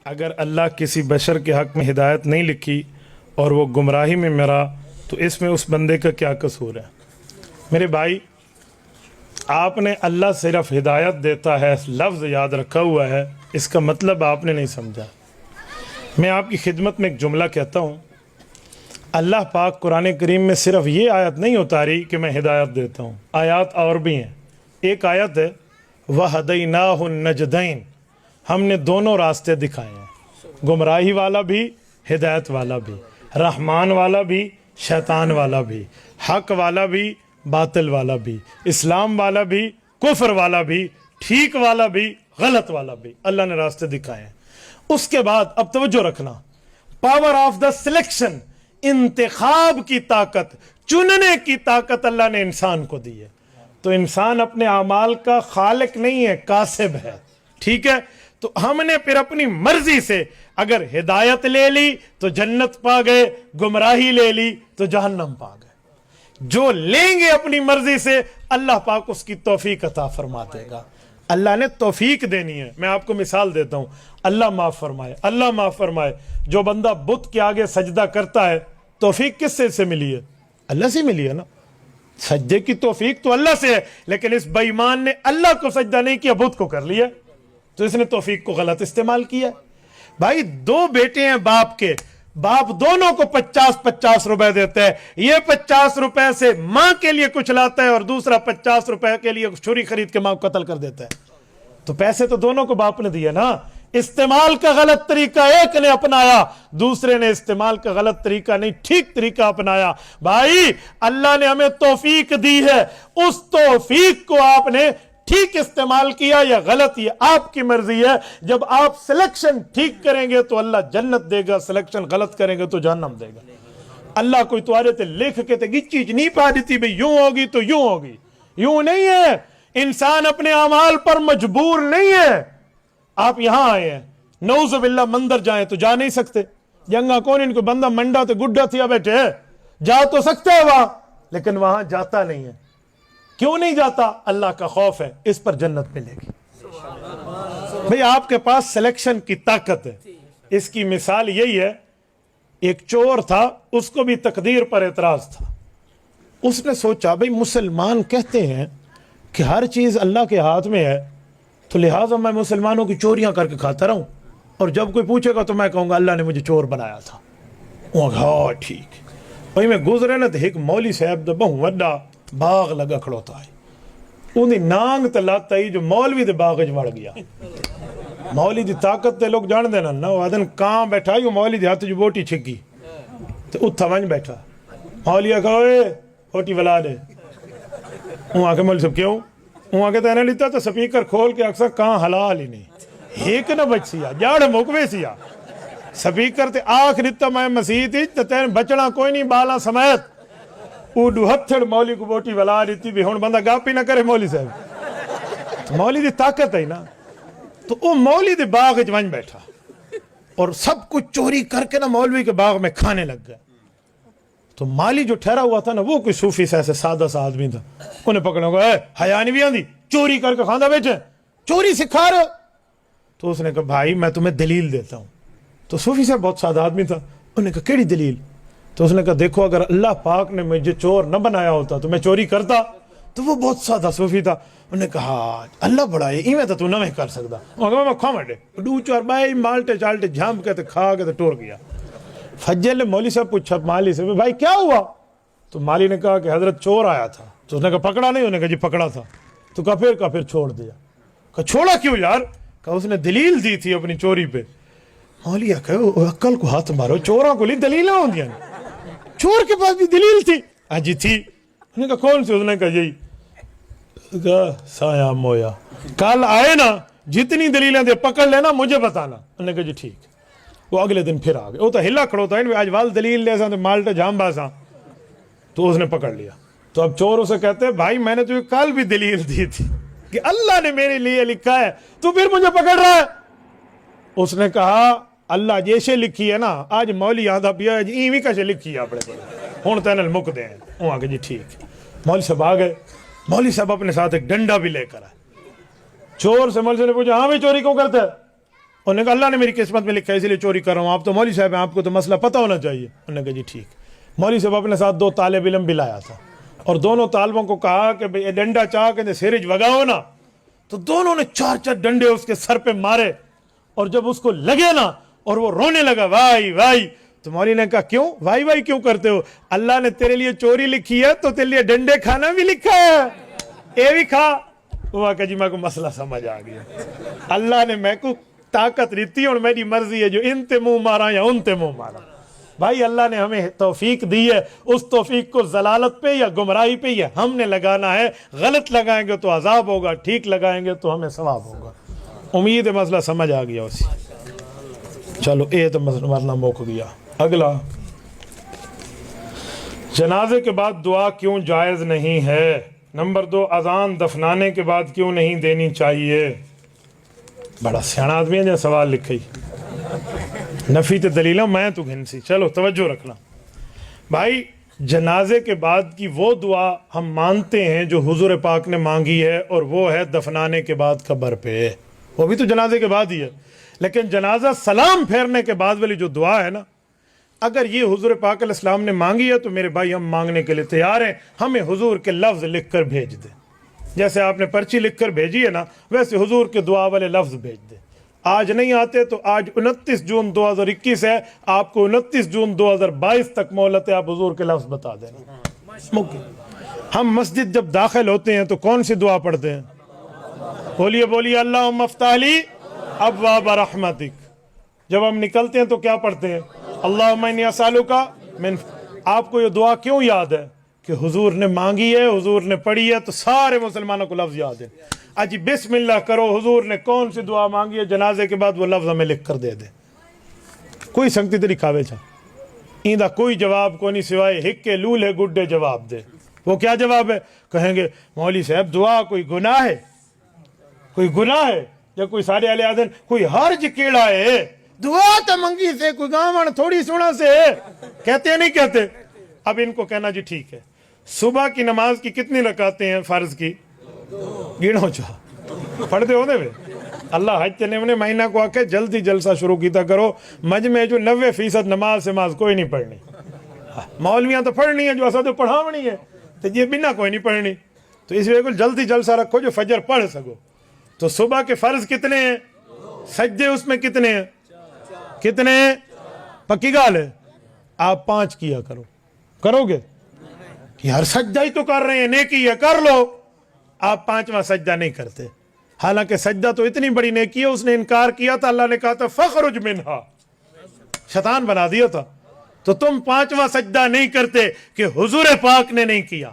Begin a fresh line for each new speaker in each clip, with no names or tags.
اگر اللہ کسی بشر کے حق میں ہدایت نہیں لکھی اور وہ گمراہی میں مرا تو اس میں اس بندے کا کیا قصور ہے؟ میرے بھائی، آپ نے اللہ صرف ہدایت دیتا ہے لفظ یاد رکھا ہوا ہے، اس کا مطلب آپ نے نہیں سمجھا۔ میں آپ کی خدمت میں ایک جملہ کہتا ہوں، اللہ پاک قرآن کریم میں صرف یہ آیت نہیں اتاری کہ میں ہدایت دیتا ہوں، آیات اور بھی ہیں۔ ایک آیت ہے وَهَدَيْنَاهُ النَّجْدَيْنِ، ہم نے دونوں راستے دکھائے ہیں، گمراہی والا بھی ہدایت والا بھی، رحمان والا بھی شیطان والا بھی، حق والا بھی باطل والا بھی، اسلام والا بھی کفر والا بھی، ٹھیک والا بھی غلط والا بھی، اللہ نے راستے دکھائے ہیں۔ اس کے بعد اب توجہ رکھنا، پاور آف دا سلیکشن، انتخاب کی طاقت، چننے کی طاقت اللہ نے انسان کو دی ہے۔ تو انسان اپنے اعمال کا خالق نہیں ہے، کاسب ہے، ٹھیک ہے؟ تو ہم نے پھر اپنی مرضی سے اگر ہدایت لے لی تو جنت پا گئے، گمراہی لے لی تو جہنم پا گئے۔ جو لیں گے اپنی مرضی سے اللہ پاک اس کی توفیق عطا فرما دے گا۔ اللہ نے توفیق دینی ہے۔ میں آپ کو مثال دیتا ہوں، اللہ معاف فرمائے، اللہ معاف فرمائے، جو بندہ بت کے آگے سجدہ کرتا ہے توفیق کس سے ملی ہے؟ اللہ سے ملی ہے نا۔ سجدے کی توفیق تو اللہ سے ہے، لیکن اس بے ایمان نے اللہ کو سجدہ نہیں کیا، بت کو کر لیا، تو اس نے توفیق کو غلط استعمال کیا۔ بھائی، دو بیٹے ہیں باپ کے، باپ دونوں کو 50-50 روپے دیتا ہے، یہ 50 روپے سے ماں کے لیے کچھ لاتا ہے اور دوسرا 50 روپے کے لیے چھری خرید کے ماں کو قتل کر دیتا ہے۔ تو پیسے تو دونوں کو باپ نے دیے نا، استعمال کا غلط طریقہ ایک نے اپنایا، دوسرے نے استعمال کا غلط طریقہ نہیں، ٹھیک طریقہ اپنایا۔ بھائی، اللہ نے ہمیں توفیق دی ہے، اس توفیق کو آپ نے ٹھیک استعمال کیا یا غلط، یہ آپ کی مرضی ہے۔ جب آپ سلیکشن ٹھیک کریں گے تو اللہ جنت دے گا، سلیکشن غلط کریں گے تو جہنم دے گا۔ اللہ کوئی توارے تے لکھ کے تے گچی نہیں پا دیتی بھئی یوں ہوگی تو یوں ہوگی، یوں نہیں ہے۔ انسان اپنے اعمال پر مجبور نہیں ہے۔ آپ یہاں آئے ہیں، نعوذ باللہ مندر جائیں تو جا نہیں سکتے، جنگا کون ان کو بندہ منڈا تے گڈا تھیا بیٹھے، جا تو سکتے ہیں وہاں، لیکن وہاں جاتا نہیں ہے۔ کیوں نہیں جاتا؟ اللہ کا خوف ہے، اس پر جنت ملے گی۔ بھئی، آپ کے پاس سلیکشن کی طاقت ہے۔ اس کی مثال یہی ہے، ایک چور تھا، اس کو بھی تقدیر پر اعتراض تھا۔ اس نے سوچا بھئی مسلمان کہتے ہیں کہ ہر چیز اللہ کے ہاتھ میں ہے، تو لہٰذا میں مسلمانوں کی چوریاں کر کے کھاتا رہوں، اور جب کوئی پوچھے گا تو میں کہوں گا اللہ نے مجھے چور بنایا تھا۔ وہ ہاں ٹھیک۔ بھئی میں گزرے نا تو ایک مولی صاحب دا بہت وڈا باغ لگا کھڑوتا ہے، انہیں نانگ تے لاتا ہی جو مولوی دے باغ وچ وڑ گیا۔ مولوی دی طاقت تے لوگ جان دینا نا، وہ آدن کہاں بیٹھا ہی، وہ مولوی دی ہاتھ جو بوٹی چھکی تو اتھا ونج بیٹھا۔ مولوی آکھا اوئے ہوٹی ولا دے، وہ آکھا مولوی صاحب کیوں؟ وہ آکھا تینے لیتا تو سپیکر کھول کے اکثر کہاں حلال ہی نہیں، ایک نہ بچ سیا جاڑ مکوے سیا سپیکر تے آکھ دیتا میں مسیح تھی تو تین بچنا کوئی نہیں بالا سمیت۔ اوڈو ہتھڑ مولوی کو بوٹی ولا دیتی بھی ہون بندہ گاپی نہ کرے مولوی صاحب۔ مولوی دی طاقت ہے نا، تو وہ مولوی دے باغ وچ ونج بیٹھا اور سب کچھ چوری کر کے نا مولوی کے باغ میں کھانے لگ گیا۔ تو مالی جو ٹھہرا ہوا تھا نا، وہ کوئی صوفی سے ایسے سادہ سا آدمی تھا، انہیں پکڑا گا، اے حیا نہیں بھی آندی، چوری کر کے کھاندہ بیٹھے، چوری سکھا رہے ہو؟ تو اس نے کہا بھائی میں تمہیں دلیل دیتا ہوں۔ تو صوفی سے بہت سادہ آدمی تھا، انہوں نے کہا کیڑی دلیل؟ تو اس نے کہا دیکھو اگر اللہ پاک نے مجھے چور نہ بنایا ہوتا تو میں چوری کرتا۔ تو وہ بہت سادہ صوفی تھا، انہوں نے کہا اللہ بڑا ہے، ایویں تو نہ میں کر سکتا۔ وہ کہا میں کھا مٹے دو چار بھائی مالٹے چالٹے جھامپ کے کھا کے ٹور گیا۔ فجر مولوی صاحب پوچھا مالی سے بھائی کیا ہوا؟ تو مالی نے کہا کہ حضرت چور آیا تھا۔ تو اس نے کہا پکڑا نہیں؟ انہوں نے کہا جی پکڑا تھا۔ تو کہا پھر چھوڑ دیا۔ کہا چھوڑا کیوں یار؟ کہا اس نے دلیل دی تھی اپنی چوری پہ۔ مولوی کہا عقل کو ہاتھ مارو، چوراں کو لی دلیلیں ہوندیاں، چور کے پاس بھی دلیل تھی؟ ہاں جی تھی۔ انہوں نے کہا کون سی؟ اس نے کہا یہی۔ سایہ مویا کل آئے نا جتنی دلیلیں دے پکڑ لینا مجھے بتانا۔ انہوں نے کہا جی ٹھیک۔ وہ اگلے دن پھر آ گئے، وہ تو ہلا کھڑو تھا آج وال دلیل لے سا تو مالٹے جام باسا، تو اس نے پکڑ لیا۔ تو اب چور اسے کہتے بھائی میں نے تجھے کل بھی دلیل دی تھی کہ اللہ نے میرے لیے لکھا ہے، تو پھر مجھے پکڑ رہا ہے۔ اس نے کہا اللہ جیسے لکھی ہے نا، آج مولی آدھا پیا ہے ایویں کیسے لکھی ہے اپنے کو، ہوں تینل مک دیں۔ وہ آگے جی ٹھیک۔ مولوی صاحب آ گئے، مولوی صاحب اپنے ساتھ ایک ڈنڈا بھی لے کر آئے۔ چور سے مولوی صاحب نے پوچھا ہاں بھی چوری کیوں کرتا ہے؟ انہوں نے کہا اللہ نے میری قسمت میں لکھا ہے اس لیے چوری کر رہا ہوں، آپ تو مولوی صاحب ہیں، آپ کو تو مسئلہ پتہ ہونا چاہیے۔ انہوں نے کہا جی ٹھیک۔ مولوی صاحب اپنے ساتھ 2 طالب علم بھی لایا تھا، اور دونوں طالبوں کو کہا کہ بھئی ڈنڈا چاہ کے سیرج وگاؤ نا، تو دونوں نے 4 ڈنڈے اس کے سر پہ مارے، اور جب اس کو لگے نا اور وہ رونے لگا وائی وائی، تو مولوی نے کہا کیوں وائی وائی کیوں کرتے ہو؟ اللہ نے تیرے لیے چوری لکھی ہے تو تیرے لیے ڈنڈے کھانا بھی لکھا ہے، اے بھی کھا۔ وہ کہا جی میں کو مسئلہ سمجھ آ گیا، اللہ نے میں کو طاقت دیتی اور میری مرضی ہے جو ان تے منہ مارا یا ان تے منہ مارا۔ بھائی اللہ نے ہمیں توفیق دی ہے، اس توفیق کو ضلالت پہ یا گمراہی پہ یا ہم نے لگانا ہے۔ غلط لگائیں گے تو عذاب ہوگا، ٹھیک لگائیں گے تو ہمیں ثواب ہوگا۔ امید ہے مسئلہ سمجھ آ گیا اسی۔ چلو اے تو مرنا موک گیا۔ اگلا، جنازے کے بعد دعا کیوں جائز نہیں ہے؟ نمبر 2، اذان دفنانے کے بعد کیوں نہیں دینی چاہیے؟ بڑا سیاح آدمی ہے جو سوال لکھئی، نفی تے دلیلہ میں تو گھن سی۔ چلو توجہ رکھنا بھائی، جنازے کے بعد کی وہ دعا ہم مانتے ہیں جو حضور پاک نے مانگی ہے، اور وہ ہے دفنانے کے بعد قبر پہ، وہ بھی تو جنازے کے بعد ہی ہے۔ لیکن جنازہ سلام پھیرنے کے بعد والی جو دعا ہے نا، اگر یہ حضور پاک علیہ السلام نے مانگی ہے تو میرے بھائی ہم مانگنے کے لیے تیار ہیں۔ ہمیں حضور کے لفظ لکھ کر بھیج دیں، جیسے آپ نے پرچی لکھ کر بھیجی ہے نا، ویسے حضور کے دعا والے لفظ بھیج دیں۔ آج نہیں آتے تو آج 29 جون 2021 ہے، آپ کو 29 جون 2022 تک مہلت ہے، آپ حضور کے لفظ بتا دینا۔ ہم مسجد جب داخل ہوتے ہیں تو کون سی دعا پڑھتے ہیں؟ بولیے بولیے، اللہم افتح لی ابواب رحمتک۔ جب ہم نکلتے ہیں تو کیا پڑھتے ہیں؟ اللہم انی اسالک من۔ آپ کو یہ دعا کیوں یاد ہے؟ کہ حضور نے مانگی ہے، حضور نے پڑھی ہے، تو سارے مسلمانوں کو لفظ یاد ہے۔ اجی بسم اللہ کرو، حضور نے کون سی دعا مانگی ہے جنازے کے بعد وہ لفظ ہمیں لکھ کر دے دے۔ کوئی سنگتی تری کھاوے چھا ایندہ کوئی جواب کو نہیں سوائے ہکے لولے گڈے جواب دے۔ وہ کیا جواب ہے؟ کہیں گے مولوی صاحب دعا کوئی گناہ ہے؟ کوئی گناہ ہے؟ یا کوئی سارے علیہ آدن کوئی حرج کیڑا ہے؟ دعا تو منگی سے کوئی گاون تھوڑی سونا سے ہے، کہتے ہیں نہیں کہتے؟ اب ان کو کہنا جی ٹھیک ہے، صبح کی نماز کی کتنی رکعتیں ہیں فرض کی؟ گنو چاہ پڑھتے ہوتے ہوئے اللہ حج چلے انہیں مہینہ کو آکے جلدی جلسہ شروع کیتا کرو، مجمع جو 90% نماز کوئی نہیں پڑھنی، مولویاں تو پڑھنی ہے جو اسا تو پڑھاونی ہے، تو یہ بنا کوئی نہیں پڑھنی، تو اس وجہ جلدی جلسہ رکھو جو فجر پڑھ سکو۔ تو صبح کے فرض کتنے ہیں؟ سجدے اس میں کتنے ہیں؟ کتنے ہیں؟ پکی گال ہے، آپ 5 کیا کرو گے؟ یار سجدہ ہی تو کر رہے ہیں، نیکی ہے کر لو۔ آپ 5واں سجدہ نہیں کرتے، حالانکہ سجدہ تو اتنی بڑی نیکی ہے، اس نے انکار کیا تھا، اللہ نے کہا تھا فخرج منہا، شیطان بنا دیا تھا۔ تو تم 5واں سجدہ نہیں کرتے کہ حضور پاک نے نہیں کیا۔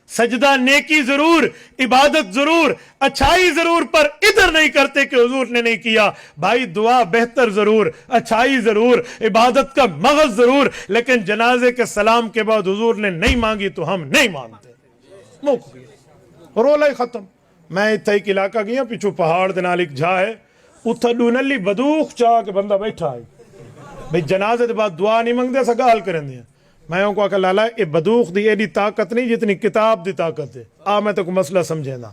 سجدہ نیکی ضرور، عبادت ضرور، اچھائی ضرور، پر ادھر نہیں کرتے کہ حضور نے نہیں کیا۔ بھائی دعا بہتر ضرور، اچھائی ضرور، عبادت کا مغز ضرور، لیکن جنازے کے سلام کے بعد حضور نے نہیں مانگی تو ہم نہیں مانتے۔ موک گیا رولا ہی ختم۔ میں اتھا ایک علاقہ گیا، پیچھو پہاڑ دے نال ایک جھا ہے، اتھا ڈونلی بدوخ چاہ کے بندہ بیٹھا ہے، بھئی جنازے دے بعد دعا نہیں مانگ دے سکا حل کریں دیا۔ میں ان کو آکا لالا اے بدوخ دی ایڈی طاقت نہیں جتنی کتاب دی طاقت ہے، میں تو کوئی مسئلہ سمجھے نا۔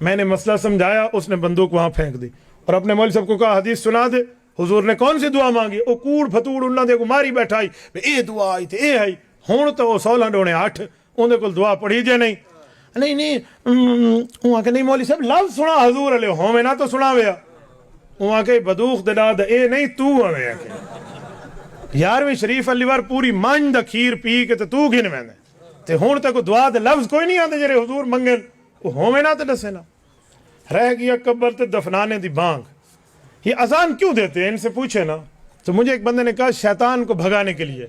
میں نے مسئلہ سمجھایا، اس نے بندوق وہاں پھینک دی اور اپنے مولوی صاحب کو کہا حدیث سنا دے، حضور نے کون سی دعا مانگی؟ او کوڑ پھتوڑ انہاں دے کو ماری بیٹھا ہی، اے دعا آئی تھی اے آئی، ہون تو 16 ڈونے 8 اندھے کل دعا پڑھی جے نہیں وہاں کہ نہیں مولوی صاحب لفظ سنا حضور علیہ ہوں میں نہ تو سنا ویا، وہاں کہ بدوخ دنا دا اے نہیں تو ہمیں کہ 11ویں شریف علی وار پوری مانج دا کھیر پی کے تو گھن میں نے تے ہون تک دعا دے لفظ کوئی نہیں آتے جرے حضور منگن، وہ ہوں میں نہ تے دسے نا۔ رہ گیا قبر تے دفنانے دی بانگ۔ یہ اذان کیوں دیتے ہیں؟ ان سے پوچھے نا۔ تو مجھے ایک بندے نے کہا شیطان کو بھگانے کے لیے۔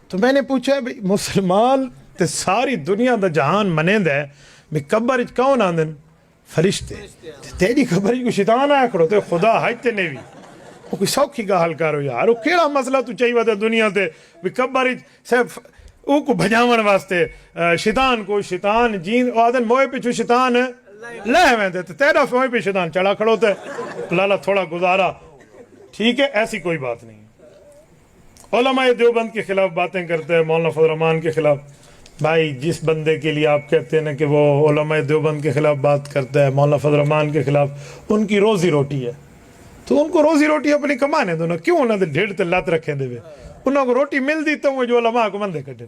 تو میں نے پوچھا بھئی مسلمان تے ساری دنیا دا جہان منیند ہے، بھئی قبر اچ کون آندن؟ فرشتے۔ تیری قبر اچ کو شیطان آیا کرو تے خدا حج تے نیوی، وہ کوئی سوکھی کا حل کرو یار، وہ کیڑا مسئلہ تو چاہیے ودا دنیا تے بھئی قبر اچ صرف او کو بھجاون واسطے شیطان کو شیطان جین آدن موئے پچھو شیطان لے ہوئے تھے، تیرا موئے پہ شیطان چڑھا کھڑو تے لالا تھوڑا گزارا، ٹھیک ہے ایسی کوئی بات نہیں۔ علماء دیوبند کے خلاف باتیں کرتے ہیں، مولانا فضل الرحمان کے خلاف۔ بھائی جس بندے کے لیے آپ کہتے ہیں کہ وہ علماء دیوبند کے خلاف بات کرتا ہے، مولانا فضل الرحمان کے خلاف، ان کی روزی روٹی ہے، تو ان کو روزی روٹی اپنی کمانے دو نا، کیوں انہوں نے ڈھیڑ تے لات رکھیں دے وے، انہوں کو روٹی مل دی تو وہ جو علماء کو مندے کٹے،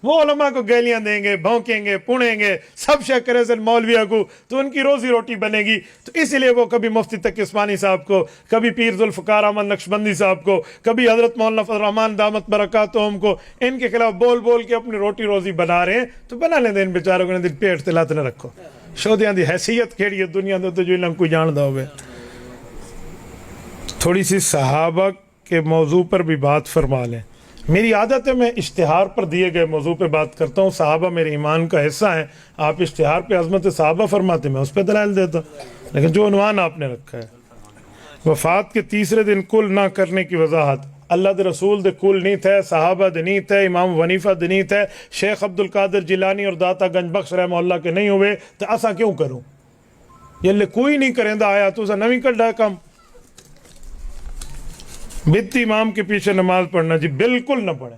وہ علماء کو گیلیاں دیں گے، بھونکیں گے، پونیں گے، سب شے کرے سے مولویہ کو، تو ان کی روزی روٹی بنے گی۔ تو اس لیے وہ کبھی مفتی تقی عثمانی صاحب کو، کبھی پیر ذوالفقار احمد نقشبندی صاحب کو، کبھی حضرت مولانا فضل الرحمان دامت برکاتہم کو، ان کے خلاف بول بول کے اپنی روٹی روزی بنا رہے ہیں، تو بنا لیں دے ان بیچاروں کو، دن پیٹ تے لات نہ رکھو۔ شودیاں دی حیثیت کیڑی ہے دنیا دے تو جو علم کو جان دا ہوئے۔ تھوڑی سی صحابہ کے موضوع پر بھی بات فرما لیں۔ میری عادت ہے میں اشتہار پر دیے گئے موضوع پہ بات کرتا ہوں، صحابہ میرے ایمان کا حصہ ہیں، آپ اشتہار پہ عظمت صحابہ فرماتے میں اس پہ دلائل دیتا ہوں، لیکن جو عنوان آپ نے رکھا ہے وفات کے تیسرے دن کل نہ کرنے کی وضاحت، اللہ دے رسول دے کل نہیں تھے، صحابہ دے نہیں تھے، امام ونیفہ دے نہیں تھے، شیخ عبد القادر جیلانی اور داتا گنج بخش رحمہ اللہ کے نہیں ہوئے، تو ایسا کیوں کروں؟ یہ لے کوئی نہیں کریں دا آیا تو اسا نویں کڈا کم بدتی امام کے پیچھے نماز پڑھنا، جی بالکل نہ پڑھیں۔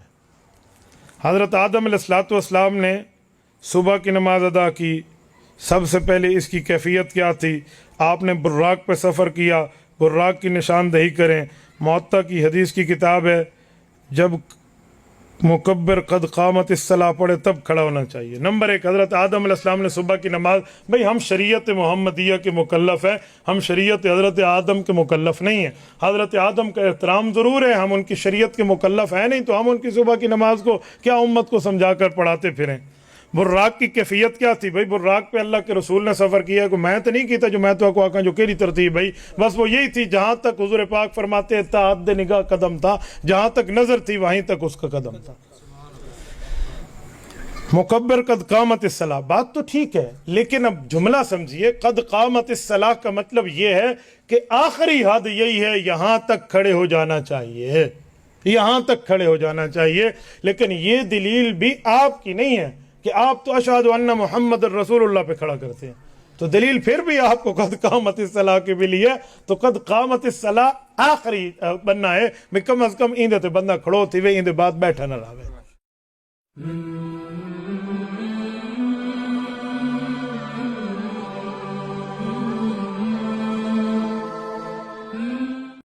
حضرت آدم علیہ السلام نے صبح کی نماز ادا کی، سب سے پہلے اس کی کیفیت کیا تھی؟ آپ نے براق پہ سفر کیا، براق کی نشاندہی کریں۔ معطا کی حدیث کی کتاب ہے، جب مکبر قد قامت الصلاۃ پڑھے تب کھڑا ہونا چاہیے۔ نمبر ایک، حضرت آدم علیہ السلام نے صبح کی نماز، بھئی ہم شریعت محمدیہ کے مکلف ہیں، ہم شریعت حضرت آدم کے مکلف نہیں ہیں۔ حضرت آدم کا احترام ضرور ہے، ہم ان کی شریعت کے مکلف ہیں نہیں، تو ہم ان کی صبح کی نماز کو کیا امت کو سمجھا کر پڑھاتے پھریں؟ براق کی کیفیت کیا تھی؟ بھئی براق پہ اللہ کے رسول نے سفر کیا، کہ میں تو نہیں کیتا جو میں تو کو آکاں جو کیری ترتیب بھئی، بس وہ یہی تھی، جہاں تک حضور پاک فرماتے تعدد نگاہ قدم تھا، جہاں تک نظر تھی وہیں تک اس کا قدم تھا۔ مکبر قد قامت الصلاۃ، بات تو ٹھیک ہے، لیکن اب جملہ سمجھیے، قد قامت الصلاۃ کا مطلب یہ ہے کہ آخری حد یہی ہے، یہاں تک کھڑے ہو جانا چاہیے، یہاں تک کھڑے ہو جانا چاہیے۔ لیکن یہ دلیل بھی آپ کی نہیں ہے کہ آپ تو اشہد ان محمد الرسول اللہ پہ کھڑا کرتے ہیں، تو دلیل پھر بھی آپ کو قد قامت الصلاۃ کے بھی لیے، تو قد قامت الصلاۃ آخری بننا ہے، میں کم از کم ایندے تے بندہ کھڑو تھی وے، ایندے بعد بیٹھا نہ رہے۔